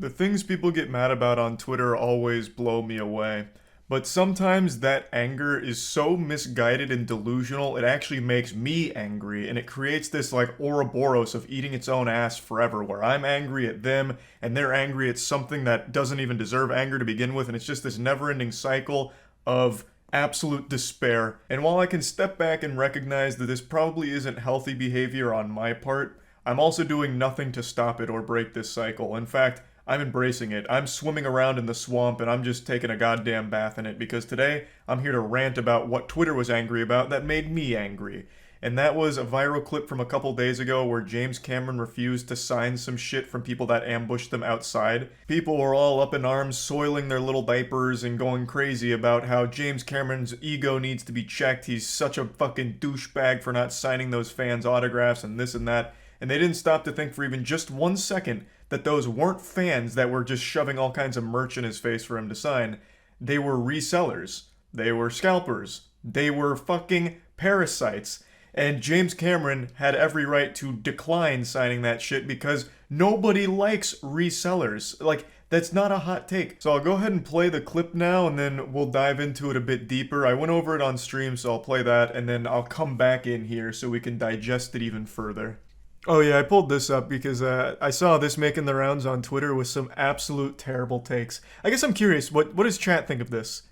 The things people get mad about on Twitter always blow me away. But sometimes that anger is so misguided and delusional, it actually makes me angry, and it creates this like Ouroboros of eating its own ass forever, where I'm angry at them, and they're angry at something that doesn't even deserve anger to begin with, and it's just this never-ending cycle of absolute despair. And while I can step back and recognize that this probably isn't healthy behavior on my part, I'm also doing nothing to stop it or break this cycle. In fact, I'm embracing it. I'm swimming around in the swamp and I'm just taking a goddamn bath in it because today I'm here to rant about what Twitter was angry about that made me angry. And that was a viral clip from a couple days ago where James Cameron refused to sign some shit from people that ambushed them outside. People were all up in arms, soiling their little diapers and going crazy about how James Cameron's ego needs to be checked. He's such a fucking douchebag for not signing those fans' autographs and this and that. And they didn't stop to think for even just 1 second that those weren't fans that were just shoving all kinds of merch in his face for him to sign. They were resellers. They were scalpers. They were fucking parasites. And James Cameron had every right to decline signing that shit because nobody likes resellers. Like, that's not a hot take. So I'll go ahead and play the clip now and then we'll dive into it a bit deeper. I went over it on stream, so I'll play that and then I'll come back in here so we can digest it even further. Oh yeah, I pulled this up because I saw this making the rounds on Twitter with some absolute terrible takes. I guess I'm curious, what does chat think of this?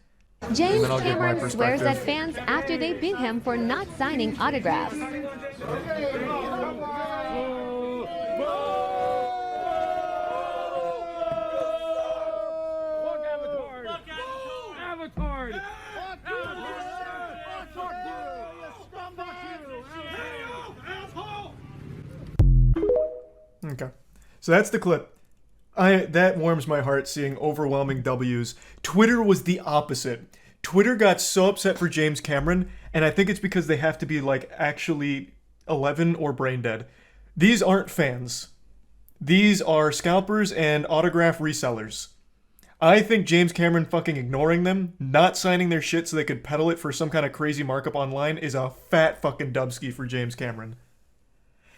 James Cameron swears at fans after they beat him for not signing autographs. Okay, so that's the clip. That warms my heart seeing overwhelming W's. Twitter was the opposite. Twitter got so upset for James Cameron, and I think it's because they have to be like actually 11 or brain dead. These aren't fans. These are scalpers and autograph resellers. I think James Cameron fucking ignoring them, not signing their shit so they could peddle it for some kind of crazy markup online is a fat fucking dubski for James Cameron.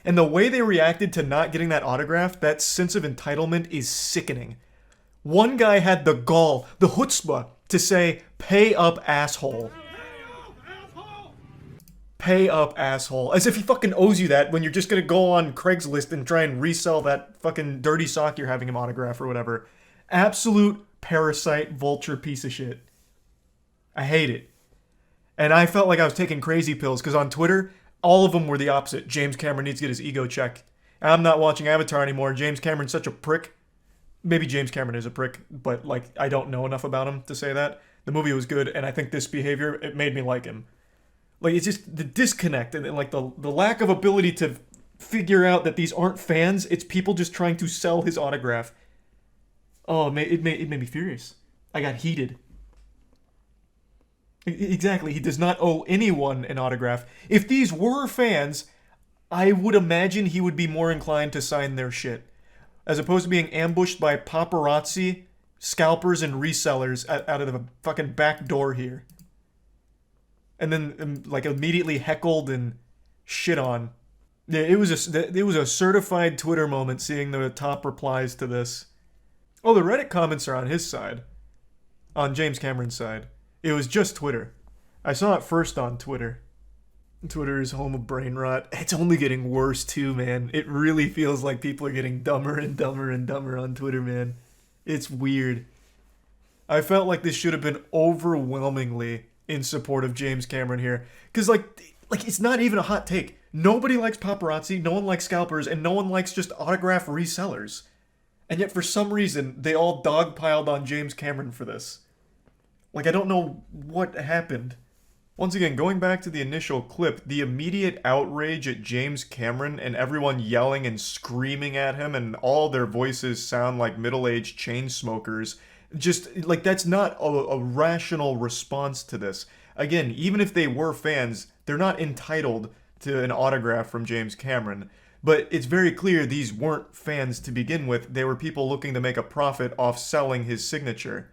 And the way they reacted to not getting that autograph, that sense of entitlement is sickening. One guy had the gall, the chutzpah, to say, "Pay up, asshole." Pay up, asshole. As if he fucking owes you that when you're just gonna go on Craigslist and try and resell that fucking dirty sock you're having him autograph or whatever. Absolute parasite vulture piece of shit. I hate it. And I felt like I was taking crazy pills because on Twitter, all of them were the opposite. James Cameron needs to get his ego checked. I'm not watching Avatar anymore. James Cameron's such a prick. Maybe James Cameron is a prick, but like I don't know enough about him to say that. The movie was good, and I think this behavior, it made me like him. Like, it's just the disconnect and like the lack of ability to figure out that these aren't fans. It's people just trying to sell his autograph. Oh, it made me furious. I got heated. Exactly. He does not owe anyone an autograph. If these were fans, I would imagine he would be more inclined to sign their shit. As opposed to being ambushed by paparazzi, scalpers, and resellers out of the fucking back door here. And then, like, immediately heckled and shit on. Yeah, it was a certified Twitter moment seeing the top replies to this. Oh, the Reddit comments are on his side. On James Cameron's side. It was just Twitter. I saw it first on Twitter. Twitter is home of brain rot. It's only getting worse too, man. It really feels like people are getting dumber and dumber and dumber on Twitter, man. It's weird. I felt like this should have been overwhelmingly in support of James Cameron here. Because, like it's not even a hot take. Nobody likes paparazzi, no one likes scalpers, and no one likes just autograph resellers. And yet, for some reason, they all dogpiled on James Cameron for this. Like, I don't know what happened. Once again, going back to the initial clip, the immediate outrage at James Cameron and everyone yelling and screaming at him and all their voices sound like middle-aged chain smokers. Just, like, that's not a rational response to this. Again, even if they were fans, they're not entitled to an autograph from James Cameron. But it's very clear these weren't fans to begin with. They were people looking to make a profit off selling his signature.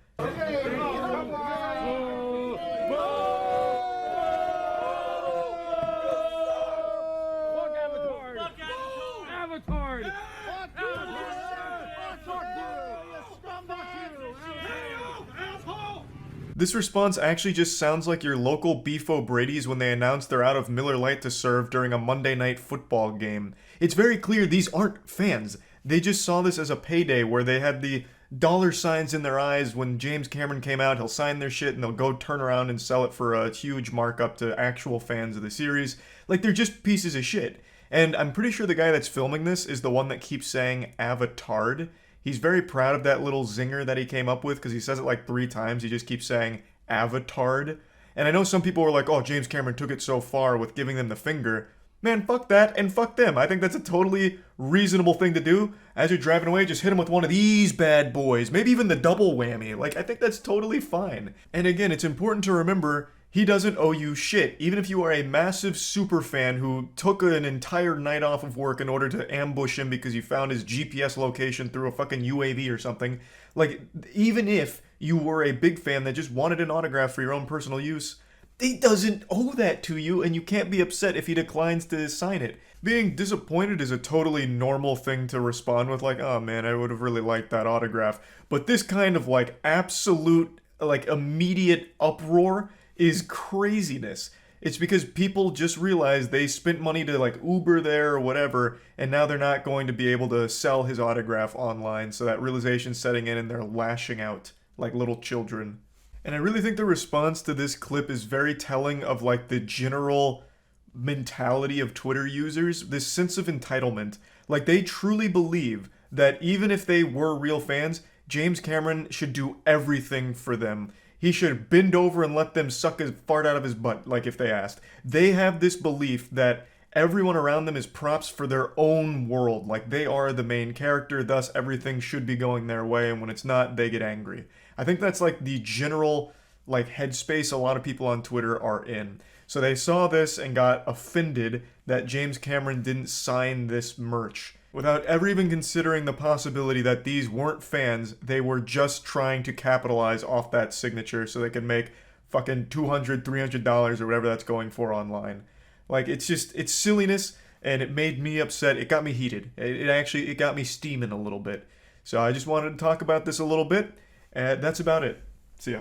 This response actually just sounds like your local Beef O'Brady's when they announce they're out of Miller Lite to serve during a Monday night football game. It's very clear these aren't fans. They just saw this as a payday where they had the dollar signs in their eyes. When James Cameron came out, he'll sign their shit and they'll go turn around and sell it for a huge markup to actual fans of the series. Like, they're just pieces of shit. And I'm pretty sure the guy that's filming this is the one that keeps saying "avatard." He's very proud of that little zinger that he came up with because he says it like 3 times. He just keeps saying "avatard." And I know some people were like, oh, James Cameron took it so far with giving them the finger. Man, fuck that and fuck them. I think that's a totally reasonable thing to do. As you're driving away, just hit him with one of these bad boys. Maybe even the double whammy. Like, I think that's totally fine. And again, it's important to remember he doesn't owe you shit. Even if you are a massive super fan who took an entire night off of work in order to ambush him because you found his GPS location through a fucking UAV or something. Like, even if you were a big fan that just wanted an autograph for your own personal use, he doesn't owe that to you, and you can't be upset if he declines to sign it. Being disappointed is a totally normal thing to respond with, like, oh man, I would have really liked that autograph. But this kind of, like, absolute, like, immediate uproar is craziness. It's because people just realized they spent money to, like, Uber there or whatever, and now they're not going to be able to sell his autograph online, so that realization's setting in and they're lashing out like little children. And I really think the response to this clip is very telling of, like, the general mentality of Twitter users, this sense of entitlement. Like, they truly believe that even if they were real fans, James Cameron should do everything for them. He should bend over and let them suck his fart out of his butt, like, if they asked. They have this belief that everyone around them is props for their own world. Like, they are the main character, thus everything should be going their way, and when it's not, they get angry. I think that's, like, the general, like, headspace a lot of people on Twitter are in. So they saw this and got offended that James Cameron didn't sign this merch, without ever even considering the possibility that these weren't fans. They were just trying to capitalize off that signature so they could make fucking $200, $300 or whatever that's going for online. Like, it's just, it's silliness, and it made me upset. It got me heated. It got me steaming a little bit. So I just wanted to talk about this a little bit, and that's about it. See ya.